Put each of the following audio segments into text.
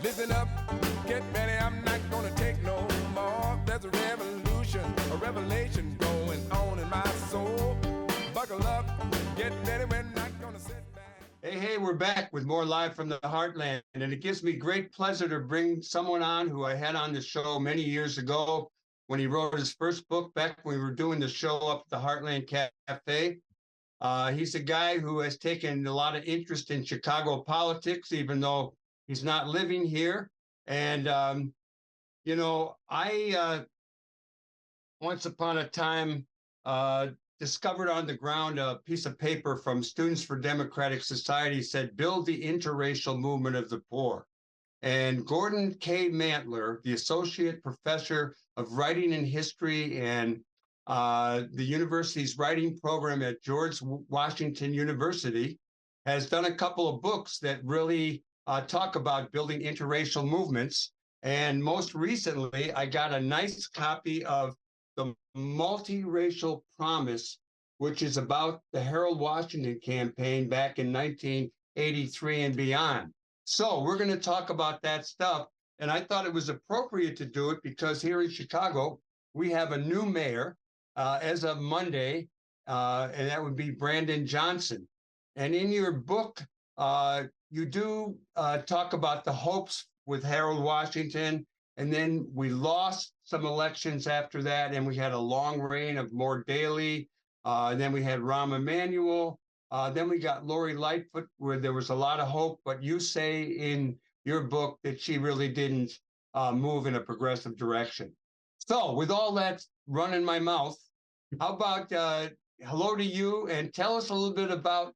Listen up, get ready, I'm not gonna take no more. There's a revolution, a revelation going on in my soul. Buckle up, get ready, we're not gonna sit back. Hey, we're back with more Live from the Heartland, and it gives me great pleasure to bring someone on who I had on the show many years ago when he wrote his first book back when we were doing the show up at the Heartland Cafe. He's a guy who has taken a lot of interest in Chicago politics, even though he's not living here. And, I once upon a time discovered on the ground a piece of paper from Students for Democratic Society said, build the interracial movement of the poor. And Gordon K. Mantler, the Associate Professor of Writing and History and the university's writing program at George Washington University, has done a couple of books that really talk about building interracial movements. And most recently, I got a nice copy of the Multiracial Promise, which is about the Harold Washington campaign back in 1983 and beyond. So we're going to talk about that stuff. And I thought it was appropriate to do it because here in Chicago, we have a new mayor as of Monday, and that would be Brandon Johnson. And in your book, you do talk about the hopes with Harold Washington, and then we lost some elections after that, and we had a long reign of More Daley, and then we had Rahm Emanuel, then we got Lori Lightfoot, where there was a lot of hope, but you say in your book that she really didn't move in a progressive direction. So with all that running my mouth, how about hello to you, and tell us a little bit about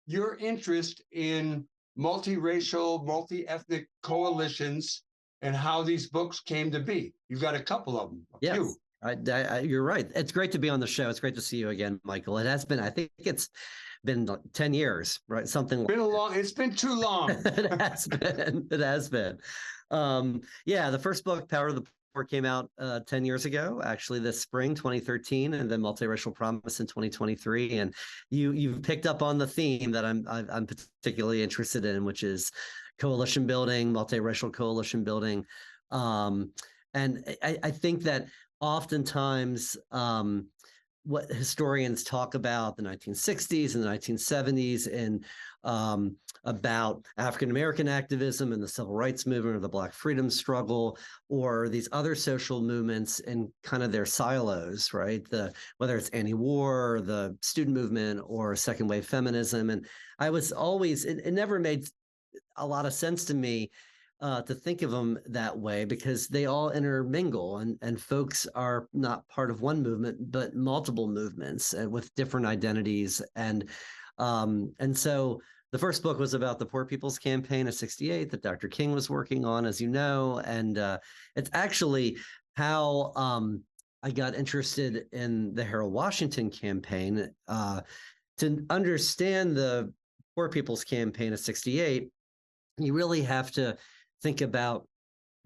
your interest in multiracial, multi-ethnic coalitions and how these books came to be. You've got a couple of them. Yes, you're right. It's great to be on the show. It's great to see you again, Michael. It has been, I think it's been like 10 years, right? Something like it's been too long. It has been. The first book, Power of the Poor, came out 10 years ago, actually this spring, 2013, and then Multiracial Promise in 2023. And you've picked up on the theme that I'm particularly interested in, which is coalition building, multiracial coalition building. And I think that oftentimes what historians talk about the 1960s and the 1970s and about African-American activism and the civil rights movement or the Black freedom struggle or these other social movements in kind of their silos, right? Whether it's anti-war, or the student movement, or second wave feminism. And I was always, it never made a lot of sense to me to think of them that way because they all intermingle and folks are not part of one movement, but multiple movements with different identities. And so the first book was about the Poor People's Campaign of '68 that Dr. King was working on, as you know, and it's actually how I got interested in the Harold Washington campaign. To understand the Poor People's Campaign of '68, you really have to think about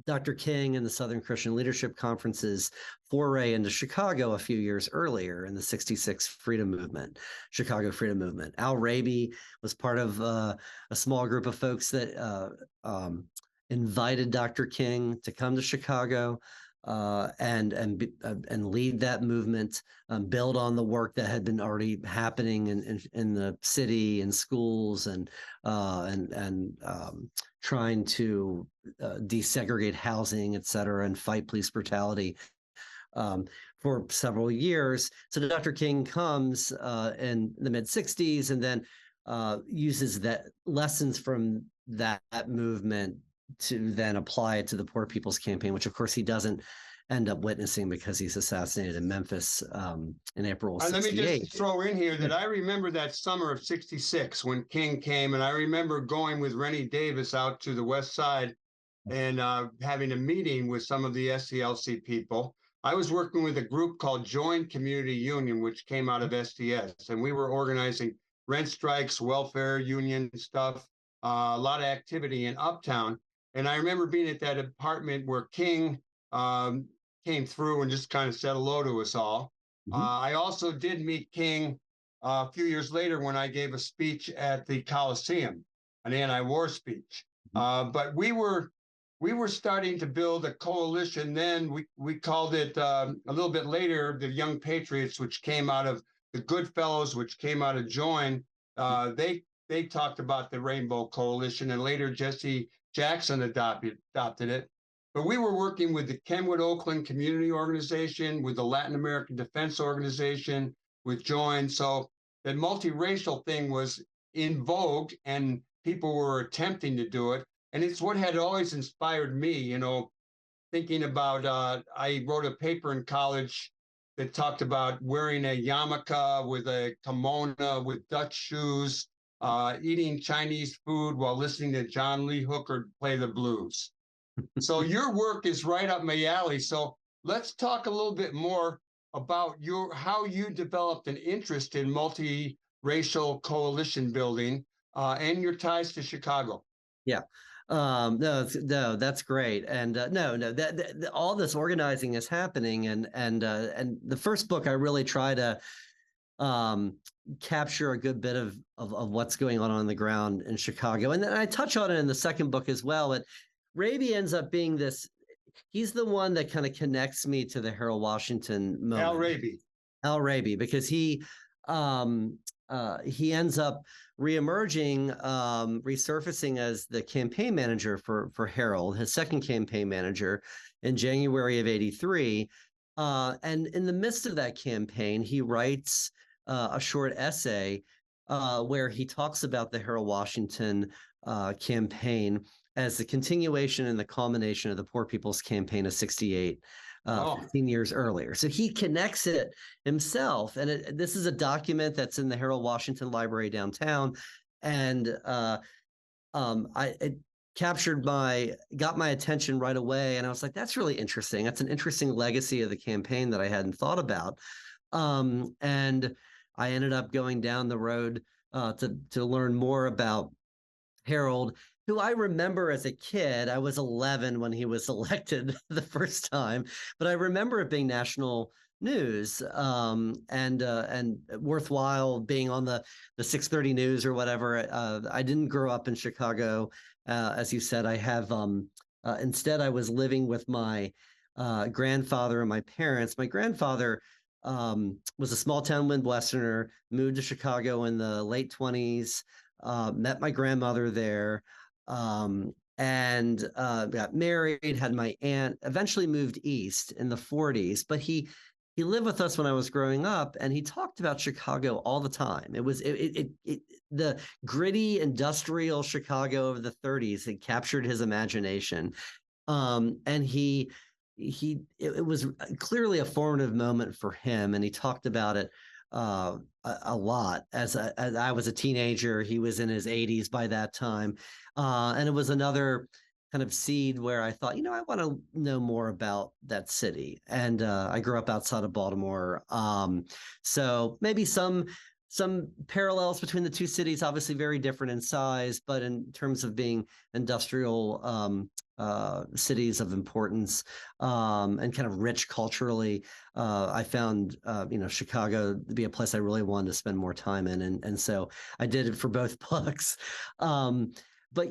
Dr. King and the Southern Christian Leadership Conference's foray into Chicago a few years earlier in the '66 Freedom Movement, Chicago Freedom Movement. Al Raby was part of a small group of folks that invited Dr. King to come to Chicago and lead that movement, build on the work that had been already happening in the city and schools and trying to desegregate housing, et cetera, and fight police brutality for several years. So Dr. King comes in the mid-'60s and then uses that lessons from that movement to then apply it to the Poor People's Campaign, which of course he doesn't end up witnessing because he's assassinated in Memphis in April of '68. Let me just throw in here that I remember that summer of '66 when King came, and I remember going with Rennie Davis out to the West Side and having a meeting with some of the SCLC people. I was working with a group called Join Community Union, which came out of SDS, and we were organizing rent strikes, welfare union stuff, a lot of activity in Uptown. And I remember being at that apartment where King came through and just kind of said hello to us all. Mm-hmm. I also did meet King a few years later when I gave a speech at the Coliseum, an anti-war speech. Mm-hmm. But we were we were starting to build a coalition. Then we called it a little bit later the Young Patriots, which came out of the Goodfellows, which came out of Join. They talked about the Rainbow Coalition, and later Jesse Jackson adopted it. But we were working with the Kenwood Oakland Community Organization, with the Latin American Defense Organization, with Join. So that multiracial thing was in vogue, and people were attempting to do it. And it's what had always inspired me, you know, thinking about, I wrote a paper in college that talked about wearing a yarmulke with a kimono with Dutch shoes, eating Chinese food while listening to John Lee Hooker play the blues. So your work is right up my alley. So let's talk a little bit more about how you developed an interest in multiracial coalition building and your ties to Chicago. Yeah. No, that's great. And that all this organizing is happening. And the first book, I really try to capture a good bit of what's going on the ground in Chicago. And then I touch on it in the second book as well. But Raby ends up being he's the one that kind of connects me to the Harold Washington moment. Al Raby, because he ends up reemerging, resurfacing as the campaign manager for Harold, his second campaign manager in January of '83. And in the midst of that campaign, he writes a short essay where he talks about the Harold Washington campaign as the continuation and the culmination of the Poor People's Campaign of '68. 15 years earlier. So he connects it himself. And this is a document that's in the Harold Washington Library downtown. And it got my attention right away. And I was like, that's really interesting. That's an interesting legacy of the campaign that I hadn't thought about. And I ended up going down the road to learn more about Harold, who I remember as a kid. I was 11 when he was elected the first time, but I remember it being national news and worthwhile being on the 6:30 news or whatever. I didn't grow up in Chicago, as you said. I have instead I was living with my grandfather and my parents. My grandfather was a small town Midwesterner, moved to Chicago in the late 20s. Met my grandmother there, and got married, had my aunt, eventually moved east in the 40s, but he lived with us when I was growing up, and he talked about Chicago all the time. It was the gritty industrial Chicago of the 30s had captured his imagination. And it was clearly a formative moment for him, and he talked about it a lot as I was a teenager. He was in his 80s by that time, and it was another kind of seed where I thought, I want to know more about that city. And I grew up outside of Baltimore, so maybe some parallels between the two cities. Obviously, very different in size, but in terms of being industrial cities of importance and kind of rich culturally, I found Chicago to be a place I really wanted to spend more time in, and so I did it for both books. But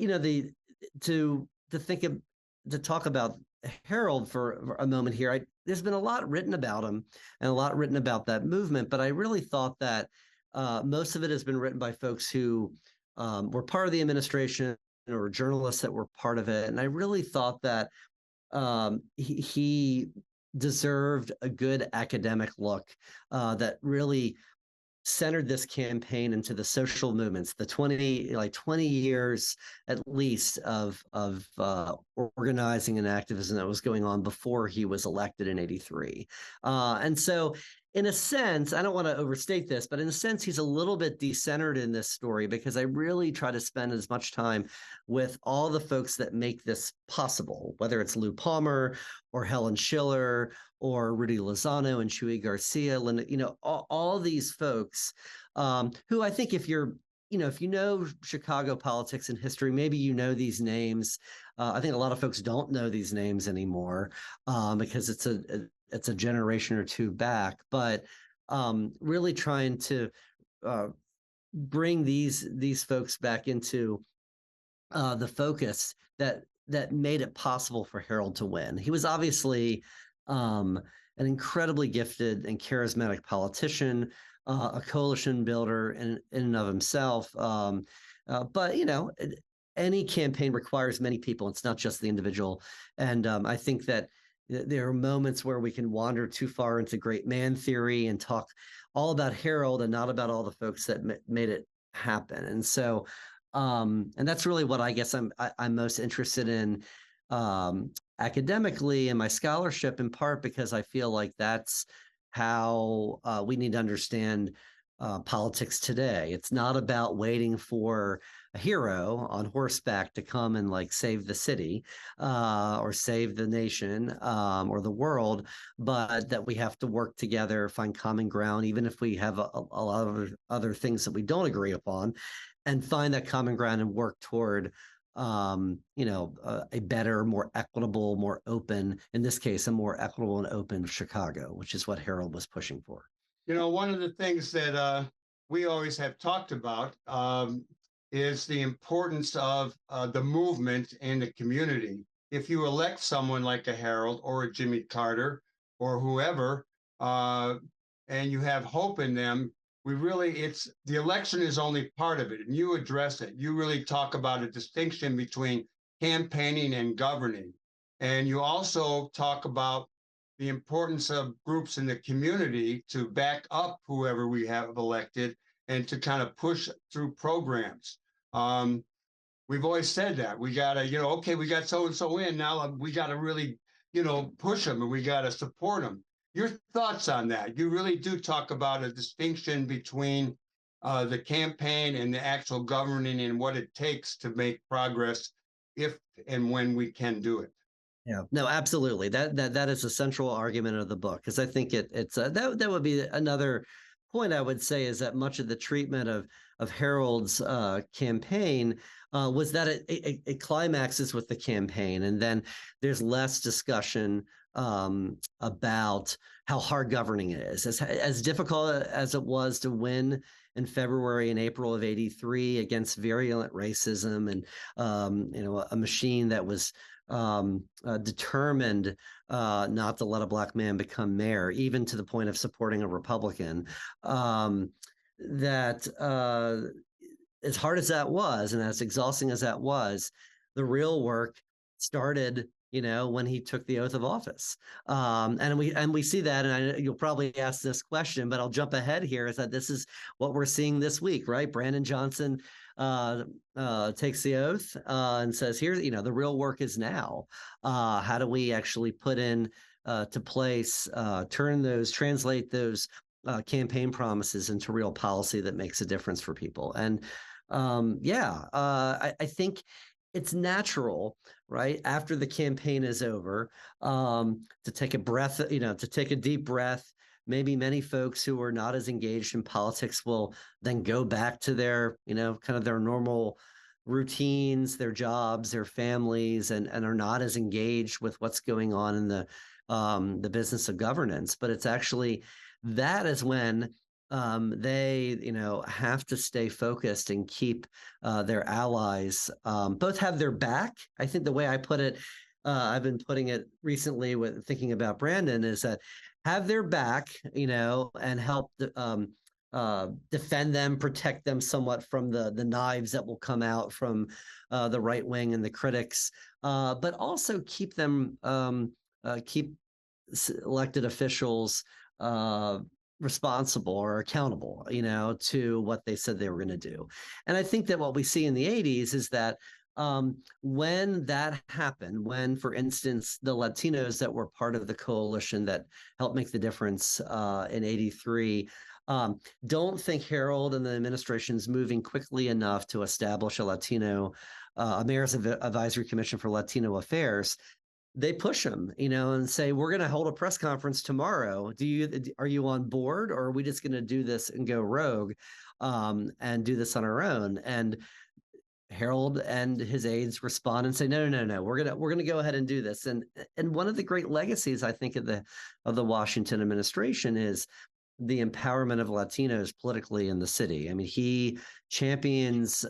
to talk about Harold for a moment here, there's been a lot written about him and a lot written about that movement, but I really thought that most of it has been written by folks who were part of the administration or journalists that were part of it. And I really thought that he deserved a good academic look that really centered this campaign into the social movements, the 20 years at least of organizing and activism that was going on before he was elected in '83. And so in a sense, I don't want to overstate this, but in a sense, he's a little bit decentered in this story because I really try to spend as much time with all the folks that make this possible, whether it's Lou Palmer or Helen Schiller or Rudy Lozano and Chuy Garcia, all these folks who I think if you know Chicago politics and history, maybe you know these names. I think a lot of folks don't know these names anymore because it's a generation or two back, but really trying to bring these folks back into the focus that that made it possible for Harold to win. He was obviously an incredibly gifted and charismatic politician, a coalition builder in and of himself. But any campaign requires many people. It's not just the individual. And I think that there are moments where we can wander too far into great man theory and talk all about Harold and not about all the folks that made it happen. And so, and that's really what I guess I'm most interested in academically in my scholarship, in part because I feel like that's how we need to understand politics today. It's not about waiting for a hero on horseback to come and like save the city or save the nation or the world, but that we have to work together, find common ground, even if we have a lot of other things that we don't agree upon, and find that common ground and work toward a better, more equitable, more open, in this case, a more equitable and open Chicago, which is what Harold was pushing for. One of the things that we always have talked about is the importance of the movement in the community. If you elect someone like a Harold or a Jimmy Carter or whoever, and you have hope in them, the election is only part of it, and you address it. You really talk about a distinction between campaigning and governing. And you also talk about the importance of groups in the community to back up whoever we have elected and to kind of push through programs. We've always said that we gotta, okay, we got so-and-so in, now we gotta really, push them and we gotta support them. Your thoughts on that? You really do talk about a distinction between the campaign and the actual governing and what it takes to make progress if and when we can do it. Yeah, no, absolutely. That is a central argument of the book, because I think it's that would be another point I would say, is that much of the treatment of Harold's campaign was that it climaxes with the campaign, and then there's less discussion about how hard governing is. As difficult as it was to win in February and April of '83 against virulent racism and a machine that was determined not to let a Black man become mayor, even to the point of supporting a Republican, that as hard as that was and as exhausting as that was, the real work started when he took the oath of office. And we see that, and you'll probably ask this question, but I'll jump ahead here, is that this is what we're seeing this week, right? Brandon Johnson takes the oath and says, here, the real work is now. How do we actually put in to place, translate those campaign promises into real policy that makes a difference for people? And I think it's natural, right, after the campaign is over, to take a breath, to take a deep breath. Maybe many folks who are not as engaged in politics will then go back to their, kind of their normal routines, their jobs, their families, and are not as engaged with what's going on in the business of governance. But it's actually, that is when they, have to stay focused and keep their allies, both have their back. I think the way I put it, I've been putting it recently with thinking about Brandon, is that have their back, and help defend them, protect them somewhat from the knives that will come out from the right wing and the critics, but also keep them, keep elected officials responsible or accountable, to what they said they were going to do. And I think that what we see in the 80s is that when that happened, when, for instance, the Latinos that were part of the coalition that helped make the difference in '83, don't think Harold and the administration's moving quickly enough to establish a Mayor's Advisory Commission for Latino Affairs, they push him, and say, we're going to hold a press conference tomorrow. Are you on board, or are we just going to do this and go rogue and do this on our own? And Harold and his aides respond and say, no, we're gonna go ahead and do this. And one of the great legacies, I think, of the Washington administration is the empowerment of Latinos politically in the city. I mean, he champions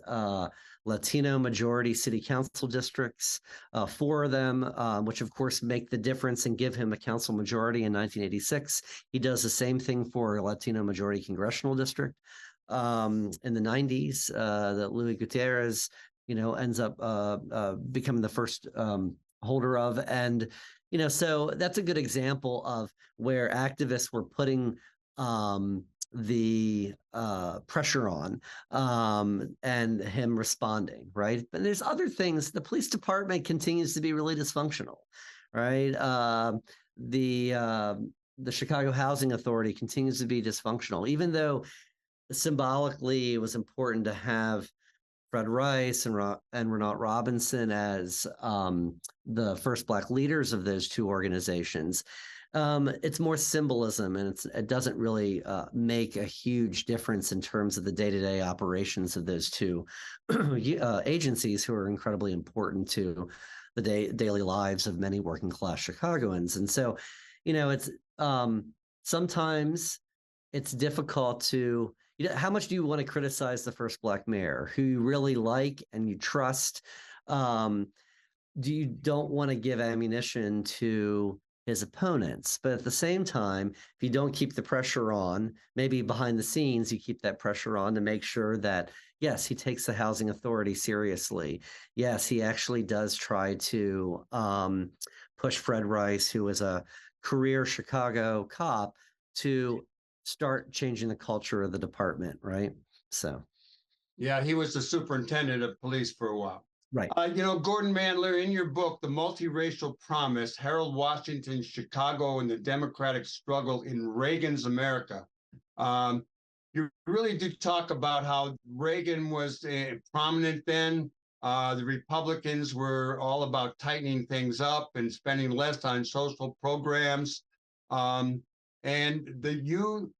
Latino majority city council districts, 4 of them, which of course make the difference and give him a council majority in 1986. He does the same thing for a Latino majority congressional district in the 90s that Luis Gutierrez, ends up becoming the first holder of. And, so that's a good example of where activists were putting the pressure on and him responding, right? But there's other things. The police department continues to be really dysfunctional, right? The Chicago Housing Authority continues to be dysfunctional, even though symbolically it was important to have Fred Rice and Renaud Robinson as the first Black leaders of those 2 organizations. It's more symbolism, and it doesn't really make a huge difference in terms of the day-to-day operations of those 2 agencies, who are incredibly important to the daily lives of many working-class Chicagoans. And so, it's sometimes it's difficult to. How much do you want to criticize the first Black mayor, who you really like and you trust? You don't want to give ammunition to his opponents, but at the same time, if you don't keep the pressure on, maybe behind the scenes, you keep that pressure on to make sure that, yes, he takes the housing authority seriously. Yes, he actually does try to push Fred Rice, who is a career Chicago cop, to start changing the culture of the department, right? So, yeah, he was the superintendent of police for a while. Right. Gordon Mantler, in your book, The Multiracial Promise, Harold Washington's Chicago and the Democratic Struggle in Reagan's America, you really do talk about how Reagan was prominent then. The Republicans were all about tightening things up and spending less on social programs. And you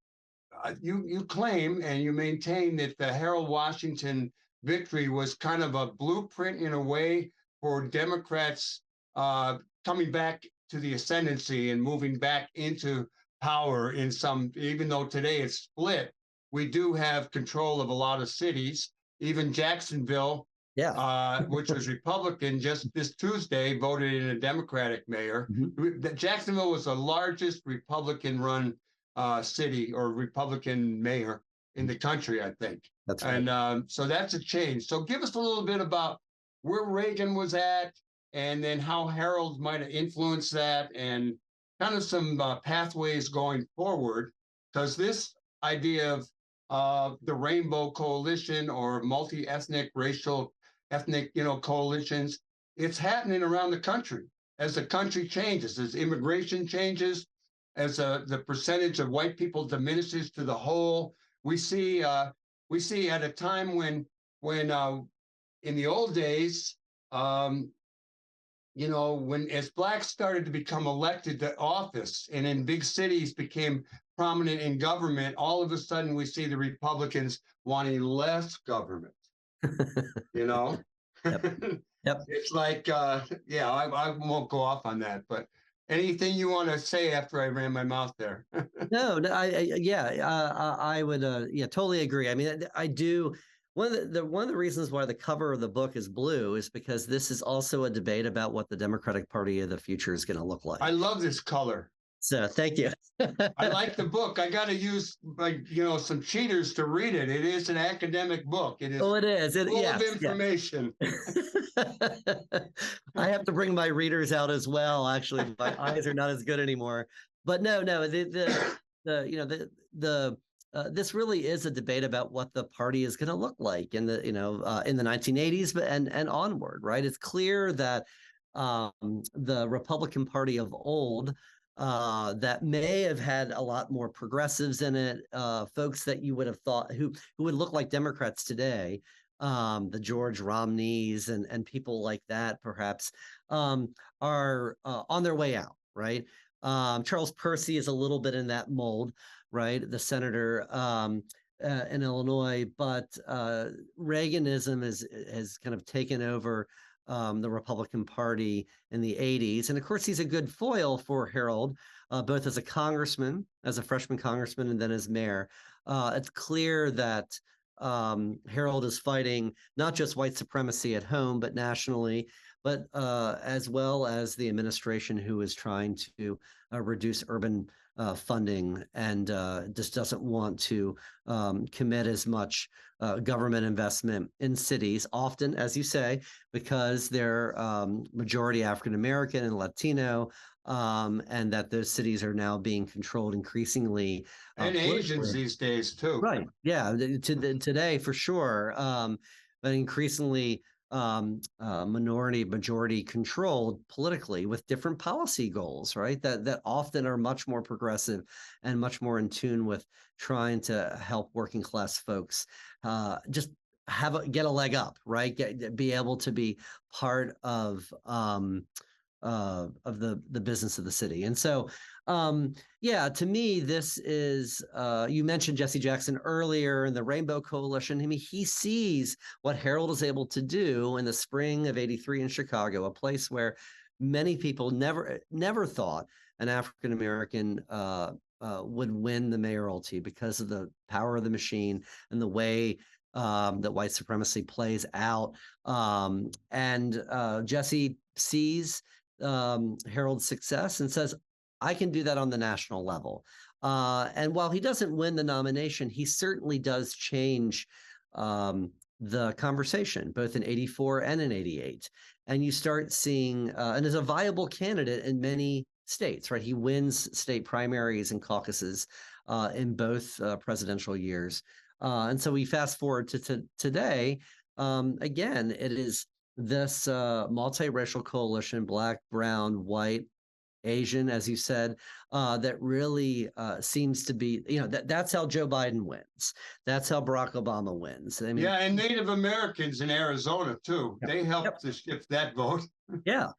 claim and you maintain that the Harold Washington victory was kind of a blueprint in a way for Democrats coming back to the ascendancy and moving back into power in some, even though today it's split, we do have control of a lot of cities. Even Jacksonville, which was Republican, just this Tuesday voted in a Democratic mayor. Mm-hmm. Jacksonville was the largest Republican-run city or Republican mayor in the country, I think. That's right. And so that's a change. So give us a little bit about where Reagan was at, and then how Harold might have influenced that, and kind of some pathways going forward. Because this idea of the Rainbow Coalition or multi-ethnic, ethnic coalitions, it's happening around the country as the country changes, as immigration changes, as the percentage of white people diminishes to the whole. We see at a time when in the old days, when as blacks started to become elected to office and in big cities became prominent in government, all of a sudden we see the Republicans wanting less government. Yep. Yep. It's like, I won't go off on that, but anything you want to say after I ran my mouth there? No, I would, totally agree. I mean, I do. One of the reasons why the cover of the book is blue is because this is also a debate about what the Democratic Party of the future is going to look like. I love this color. So thank you. I like the book. I got to use some cheaters to read it. It is an academic book. It is. Oh, it is. Full of information. I have to bring my readers out as well. Actually, my eyes are not as good anymore. But no. This really is a debate about what the party is going to look like in the 1980s, and onward. Right. It's clear that the Republican Party of old, that may have had a lot more progressives in it, folks that you would have thought who would look like Democrats today, the George Romneys and people like that, perhaps, are on their way out, right? Charles Percy is a little bit in that mold, right? The senator in Illinois, but Reaganism has kind of taken over the Republican Party in the 80s. And of course, he's a good foil for Harold, both as a congressman, as a freshman congressman, and then as mayor. It's clear that Harold is fighting not just white supremacy at home, but nationally, but as well as the administration who is trying to reduce urban funding and just doesn't want to commit as much government investment in cities, often, as you say, because they're majority African American and Latino, and that those cities are now being controlled increasingly. And Asians these days, too. Right. Yeah. Today, for sure. But increasingly majority controlled politically with different policy goals, right? That often are much more progressive and much more in tune with trying to help working class folks just get a leg up, right? Be able to be part of the business of the city. And so, yeah, to me, this is, you mentioned Jesse Jackson earlier and the Rainbow Coalition. I mean, he sees what Harold is able to do in the spring of '83 in Chicago, a place where many people never thought an African-American would win the mayoralty because of the power of the machine and the way that white supremacy plays out. And Jesse sees Harold's success and says, I can do that on the national level. And while he doesn't win the nomination, he certainly does change the conversation, both in '84 and in '88. And you start seeing, and is a viable candidate in many states, right? He wins state primaries and caucuses in both presidential years. And so we fast forward to today. Again, it is this multiracial coalition, Black, brown, white, Asian, as you said, that really seems to be, that's how Joe Biden wins. That's how Barack Obama wins. I mean, yeah, and Native Americans in Arizona, too. Yep. They helped to shift that vote. Yeah.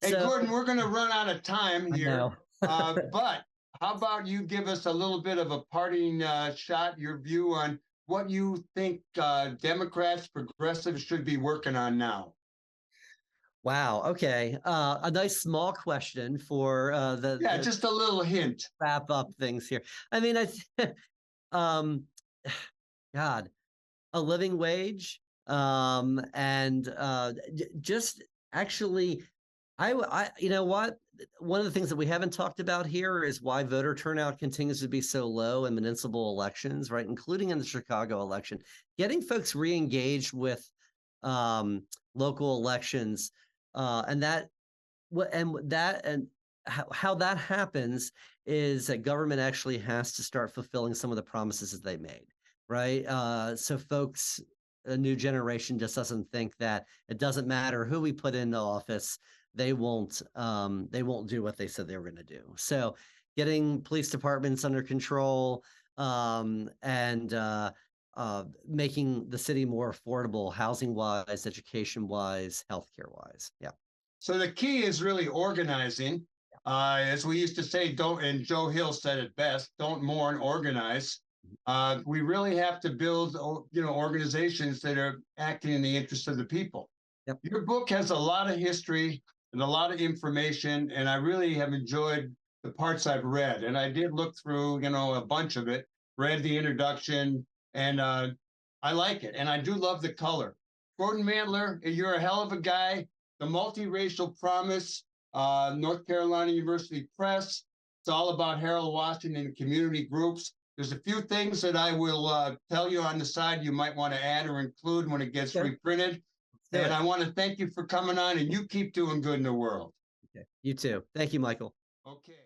Hey, Gordon, we're going to run out of time here. But how about you give us a little bit of a parting shot, your view on what you think Democrats, progressives should be working on now? Wow. Okay. A nice small question for just a little hint. Wrap up things here. I mean, God, a living wage, and just actually, you know what? One of the things that we haven't talked about here is why voter turnout continues to be so low in municipal elections, right? Including in the Chicago election, getting folks re-engaged with local elections. And how that happens is that government actually has to start fulfilling some of the promises that they made, right? So folks, a new generation just doesn't think that it doesn't matter who we put into office, they won't do what they said they were going to do. So getting police departments under control and making the city more affordable, housing-wise, education-wise, healthcare-wise. Yeah. So the key is really organizing. As we used to say, and Joe Hill said it best, don't mourn, organize. We really have to build, organizations that are acting in the interest of the people. Yep. Your book has a lot of history and a lot of information, and I really have enjoyed the parts I've read. And I did look through, a bunch of it, read the introduction, and I like it. And I do love the color. Gordon Mantler, you're a hell of a guy. The Multiracial Promise, North Carolina University Press. It's all about Harold Washington and community groups. There's a few things that I will tell you on the side you might want to add or include when it gets reprinted. And I want to thank you for coming on, and you keep doing good in the world. Okay. You too. Thank you, Michael. Okay.